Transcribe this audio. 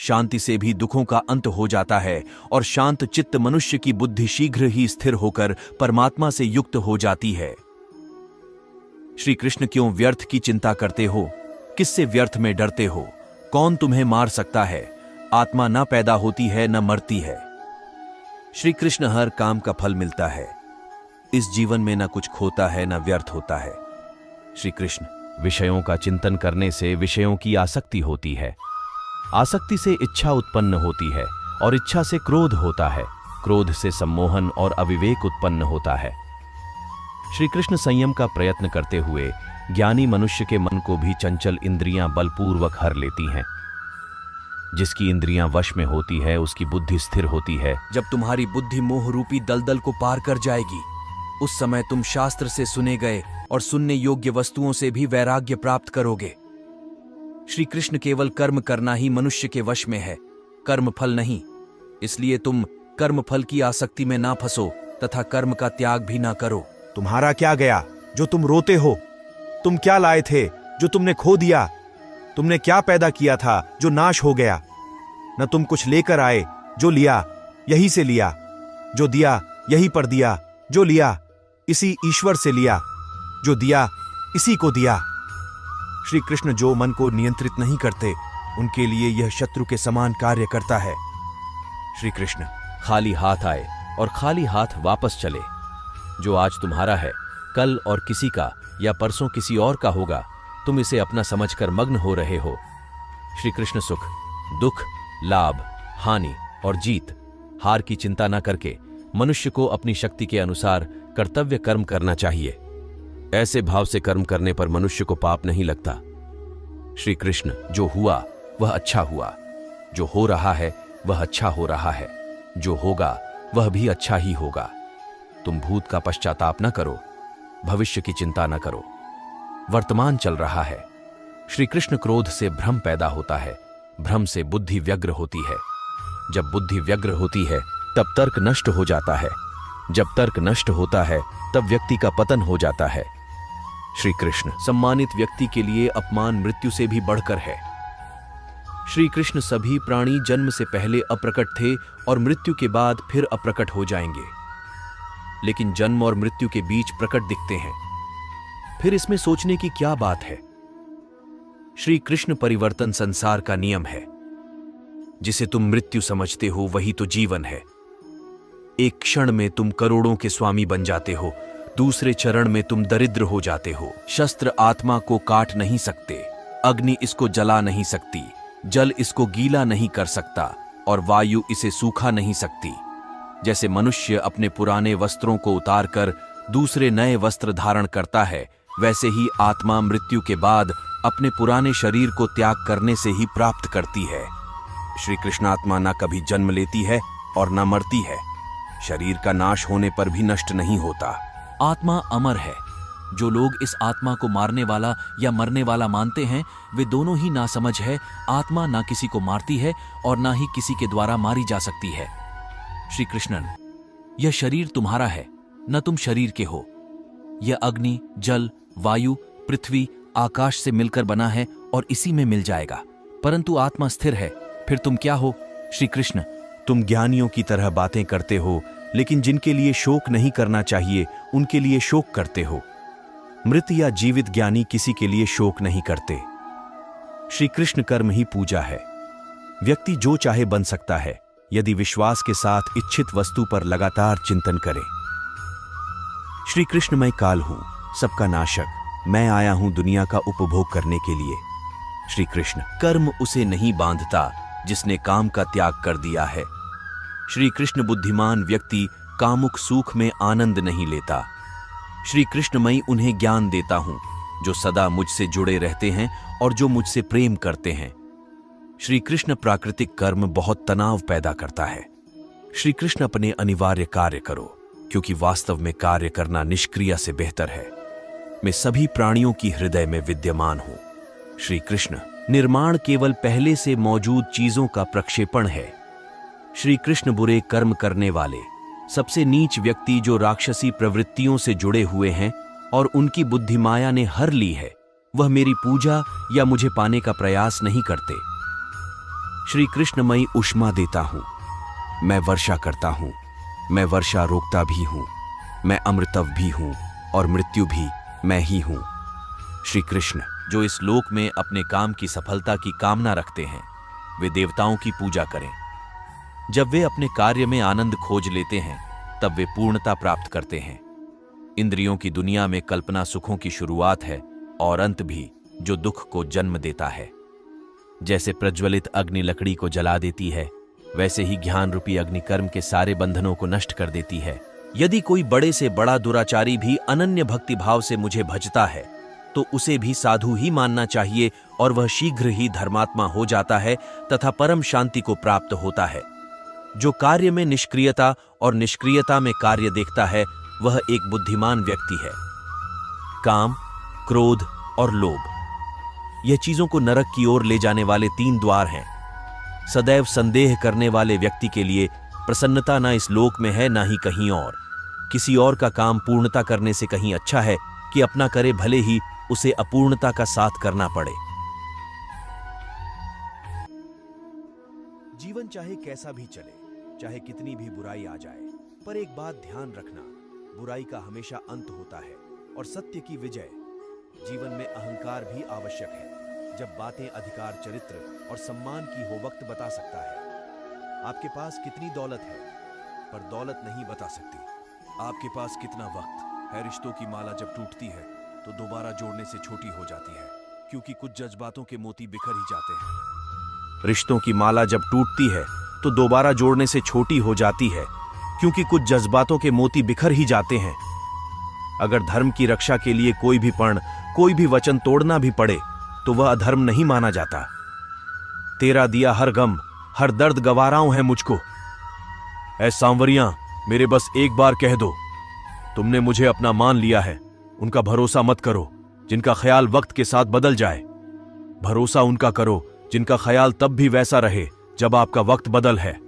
शांति से भी दुखों का अंत हो जाता है और शांत चित्त मनुष्य की बुद्धि शीघ्र ही स्थिर होकर परमात्मा से युक्त हो जाती है। श्री कृष्ण क्यों व्यर्थ की चिंता करते हो? किससे व्यर्थ में डरते हो? कौन तुम्हें मार सकता है? आत्मा न पैदा होती है न मरती है। श्री कृष्ण हर काम का फल मिलता है। इस जीवन में न कुछ खोता है न व्यर्थ होता है। श्री कृष्ण विषयों का चिंतन करने से विषयों की आसक्ति होती है, आसक्ति से इच्छा उत्पन्न होती है और इच्छा से क्रोध होता है, क्रोध से सम्मोहन और अविवेक उत्पन्न होता है। श्री कृष्ण संयम का प्रयत्न करते हुए ज्ञानी मनुष्य के मन को भी चंचल इंद्रियां बलपूर्वक हर लेती हैं। जिसकी इंद्रियां वश में होती है उसकी बुद्धि स्थिर होती है। जब तुम्हारी बुद्धि मोह रूपी दलदल को पार कर जाएगी, उस समय तुम शास्त्र से सुने गए और सुनने योग्य वस्तुओं से भी वैराग्य प्राप्त करोगे। श्री कृष्ण केवल कर्म करना ही मनुष्य के वश में है, कर्म फल नहीं। इसलिए तुम कर्म फल की आसक्ति में ना फंसो तथा कर्म का त्याग भी ना करो। तुम्हारा क्या गया जो तुम रोते हो? तुम क्या लाए थे जो तुमने खो दिया? तुमने क्या पैदा किया था जो नाश हो गया? न तुम कुछ लेकर आए, जो लिया यही से लिया, जो दिया यही पर दिया, जो लिया इसी ईश्वर से लिया, जो दिया इसी को दिया। श्री कृष्ण जो मन को नियंत्रित नहीं करते उनके लिए यह शत्रु के समान कार्य करता है। श्री कृष्ण खाली हाथ आए और खाली हाथ वापस चले। जो आज तुम्हारा है कल और किसी का या परसों किसी और का होगा, तुम इसे अपना समझकर मग्न हो रहे हो। श्री कृष्ण सुख, दुख, लाभ, हानि और जीत, हार की चिंता न करके मनुष्य को अपनी शक्ति के अनुसार कर्तव्य कर्म करना चाहिए। ऐसे भाव से कर्म करने पर मनुष्य को पाप नहीं लगता। श्री कृष्ण जो हुआ वह अच्छा हुआ, जो हो रहा है वह अच्छा हो रहा है, जो होगा वह भी अच्छा ही होगा। तुम भूत का पश्चाताप न करो, भविष्य की चिंता न करो। वर्तमान चल रहा है। श्री कृष्ण क्रोध से भ्रम पैदा होता है, भ्रम से बुद्धि व्यग्र होती है। जब बुद्धि व्यग्र होती है तब तर्क नष्ट हो जाता है, जब तर्क नष्ट होता है तब व्यक्ति का पतन हो जाता है। श्री कृष्ण सम्मानित व्यक्ति के लिए अपमान मृत्यु से भी बढ़कर है। श्री कृष्ण सभी प्राणी जन्म से पहले अप्रकट थे और मृत्यु के बाद फिर अप्रकट हो जाएंगे, लेकिन जन्म और मृत्यु के बीच प्रकट दिखते हैं। फिर इसमें सोचने की क्या बात है? श्री कृष्ण परिवर्तन संसार का नियम है। जिसे तुम मृत्यु समझते हो वही तो जीवन है। एक क्षण में तुम करोड़ों के स्वामी बन जाते हो, दूसरे चरण में तुम दरिद्र हो जाते हो। शस्त्र आत्मा को काट नहीं सकते, अग्नि इसको जला नहीं सकती, जल इसको गीला नहीं कर सकता और वायु इसे सूखा नहीं सकती। जैसे मनुष्य अपने पुराने वस्त्रों को उतारकर दूसरे नए वस्त्र धारण करता है, वैसे ही आत्मा मृत्यु के बाद अपने पुराने शरीर को त्याग करने से ही प्राप्त करती है। श्री कृष्ण आत्मा न कभी जन्म लेती है और न मरती है। शरीर का नाश होने पर भी नष्ट नहीं होता। आत्मा अमर है। जो लोग इस आत्मा को मारने वाला या मरने वाला मानते हैं, वे दोनों ही नासमझ है। आत्मा ना किसी को मारती है और ना ही किसी के द्वारा मारी जा सकती है। श्री कृष्णन, यह शरीर तुम्हारा है, न तुम शरीर के हो। यह अग्नि, जल, वायु, पृथ्वी, आकाश से मिलकर बना है और इसी में मिल जाएगा। परंतु आत्मा स्थिर है। फिर तुम क्या हो? श्री कृष्ण, तुम ज्ञानियों की तरह बातें करते हो, लेकिन जिनके लिए शोक नहीं करना चाहिए उनके लिए शोक करते हो। मृत या जीवित ज्ञानी किसी के लिए शोक नहीं करते। श्री कृष्ण कर्म ही पूजा है। व्यक्ति जो चाहे बन सकता है यदि विश्वास के साथ इच्छित वस्तु पर लगातार चिंतन करे। श्री कृष्ण मैं काल हूं, सबका नाशक। मैं आया हूं दुनिया का उपभोग करने के लिए। श्री कृष्ण कर्म उसे नहीं बांधता जिसने काम का त्याग कर दिया है। श्री कृष्ण बुद्धिमान व्यक्ति कामुक सुख में आनंद नहीं लेता। श्री कृष्ण मैं उन्हें ज्ञान देता हूं जो सदा मुझसे जुड़े रहते हैं और जो मुझसे प्रेम करते हैं। श्री कृष्ण प्राकृतिक कर्म बहुत तनाव पैदा करता है। श्री कृष्ण अपने अनिवार्य कार्य करो, क्योंकि वास्तव में कार्य करना निष्क्रिय से बेहतर है। मैं सभी प्राणियों की हृदय में विद्यमान हूं। श्री कृष्ण निर्माण केवल पहले से मौजूद चीजों का प्रक्षेपण है। श्री कृष्ण बुरे कर्म करने वाले सबसे नीच व्यक्ति जो राक्षसी प्रवृत्तियों से जुड़े हुए हैं और उनकी बुद्धि माया ने हर ली है, वह मेरी पूजा या मुझे पाने का प्रयास नहीं करते। श्री कृष्णमयी उष्मा देता हूं, मैं वर्षा करता हूं, मैं वर्षा रोकता भी हूं, मैं अमृतव भी हूं और मृत्यु भी मैं ही हूं। श्री कृष्ण जो इस लोक में अपने काम की सफलता की कामना रखते हैं, वे देवताओं की पूजा करें। जब वे अपने कार्य में आनंद खोज लेते हैं, तब वे पूर्णता प्राप्त करते हैं। इंद्रियों की दुनिया में कल्पना सुखों की शुरुआत है और अंत भी, जो दुख को जन्म देता है। जैसे प्रज्वलित अग्नि लकड़ी को जला देती है, वैसे ही ज्ञान रूपी अग्नि कर्म के सारे बंधनों को नष्ट कर देती है। यदि कोई बड़े से बड़ा दुराचारी भी अनन्य भक्ति भाव से मुझे भजता है, तो उसे भी साधु ही मानना चाहिए और वह शीघ्र ही धर्मात्मा हो जाता है तथा परम शांति को प्राप्त होता है। जो कार्य में निष्क्रियता और निष्क्रियता में कार्य देखता है, वह एक बुद्धिमान व्यक्ति है। काम, क्रोध और लोभ, यह चीजों को नरक की ओर ले जाने वाले 3 द्वार हैं। सदैव संदेह करने वाले व्यक्ति के लिए प्रसन्नता न इस लोक में है, ना ही कहीं और। किसी और का काम पूर्णता करने से कहीं अच्छा है कि अपना करे, भले ही उसे अपूर्णता का साथ करना पड़े। जीवन चाहे कैसा भी चले, चाहे कितनी भी बुराई आ जाए, पर एक बात ध्यान रखना, बुराई का हमेशा अंत होता है और सत्य की विजय। जीवन में अहंकार भी आवश्यक है। जब बातें अधिकार, चरित्र और सम्मान की हो, वक्त बता सकता है। आपके पास कितनी दौलत है, पर दौलत नहीं बता सकती आपके पास कितना वक्त है। रिश्तों की माला जब टूटती है तो दोबारा जोड़ने से छोटी हो जाती है, क्योंकि कुछ जज्बातों के मोती बिखर ही जाते हैं। रिश्तों की माला जब टूटती है तो दोबारा जोड़ने से छोटी हो जाती है, क्योंकि कुछ जज्बातों के मोती बिखर ही जाते हैं। अगर धर्म की रक्षा के लिए कोई भी पण, कोई भी वचन तोड़ना भी पड़े, तो वह अधर्म नहीं माना जाता। तेरा दिया हर गम, हर दर्द गवाराओं है मुझको। ऐ सांवरियां, मेरे बस एक बार कह दो, तुमने मुझे अपना मान लिया है। उनका भरोसा मत करो जिनका ख्याल वक्त के साथ बदल जाए। भरोसा उनका करो जिनका ख्याल तब भी वैसा रहे जब आपका वक्त बदल है।